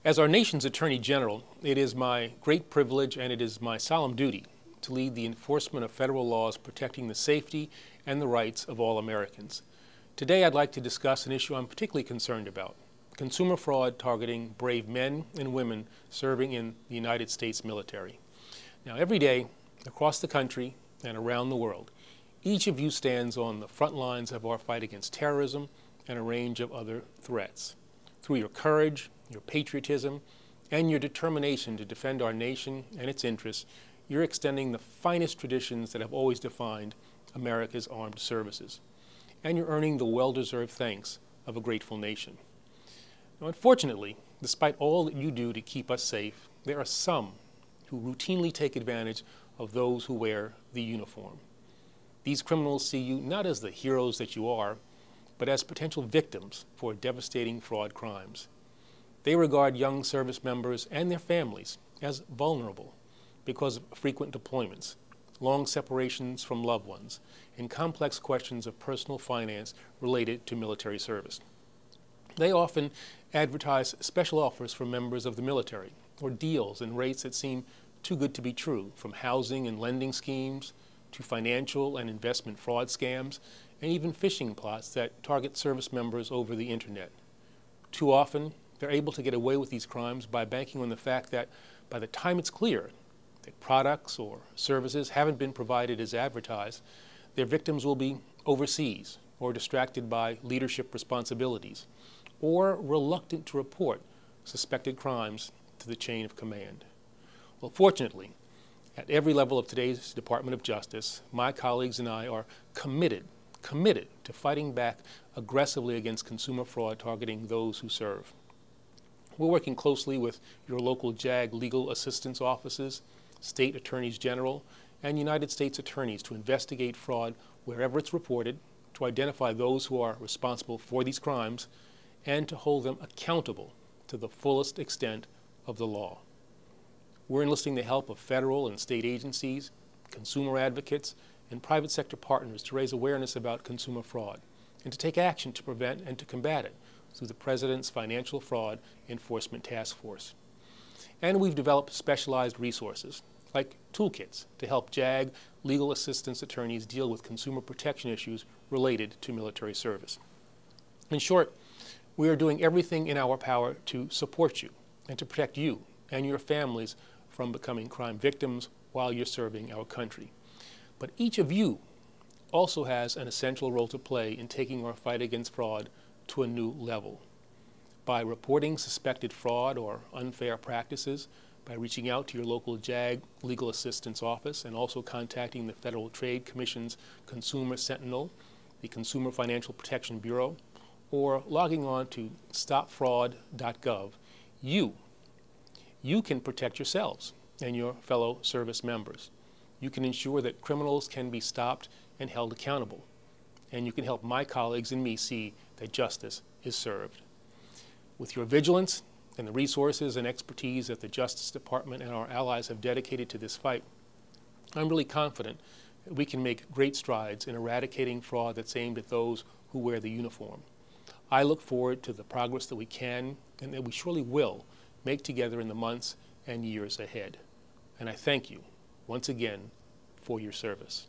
As our nation's Attorney General, it is my great privilege and it is my solemn duty to lead the enforcement of federal laws protecting the safety and the rights of all Americans. Today I'd like to discuss an issue I'm particularly concerned about: consumer fraud targeting brave men and women serving in the United States military. Now, every day across the country and around the world, each of you stands on the front lines of our fight against terrorism and a range of other threats. Through your courage, your patriotism, and your determination to defend our nation and its interests, you're extending the finest traditions that have always defined America's armed services. And you're earning the well-deserved thanks of a grateful nation. Now, unfortunately, despite all that you do to keep us safe, there are some who routinely take advantage of those who wear the uniform. These criminals see you not as the heroes that you are, but as potential victims for devastating fraud crimes. They regard young service members and their families as vulnerable because of frequent deployments, long separations from loved ones, and complex questions of personal finance related to military service. They often advertise special offers for members of the military, or deals and rates that seem too good to be true, from housing and lending schemes to financial and investment fraud scams, and even phishing plots that target service members over the internet. Too often, they're able to get away with these crimes by banking on the fact that by the time it's clear that products or services haven't been provided as advertised, their victims will be overseas or distracted by leadership responsibilities or reluctant to report suspected crimes to the chain of command. Well, fortunately, at every level of today's Department of Justice, my colleagues and I are committed to fighting back aggressively against consumer fraud targeting those who serve. We're working closely with your local JAG legal assistance offices, state attorneys general, and United States attorneys to investigate fraud wherever it's reported, to identify those who are responsible for these crimes, and to hold them accountable to the fullest extent of the law. We're enlisting the help of federal and state agencies, consumer advocates, and private sector partners to raise awareness about consumer fraud and to take action to prevent and to combat it through the President's Financial Fraud Enforcement Task Force. And we've developed specialized resources like toolkits to help JAG legal assistance attorneys deal with consumer protection issues related to military service. In short, we are doing everything in our power to support you and to protect you and your families from becoming crime victims while you're serving our country. But each of you also has an essential role to play in taking our fight against fraud to a new level. By reporting suspected fraud or unfair practices, by reaching out to your local JAG legal assistance office and also contacting the Federal Trade Commission's Consumer Sentinel, the Consumer Financial Protection Bureau, or logging on to stopfraud.gov, you can protect yourselves and your fellow service members. You can ensure that criminals can be stopped and held accountable. And you can help my colleagues and me see that justice is served. With your vigilance and the resources and expertise that the Justice Department and our allies have dedicated to this fight, I'm really confident that we can make great strides in eradicating fraud that's aimed at those who wear the uniform. I look forward to the progress that we can and that we surely will make together in the months and years ahead. And I thank you once again for your service.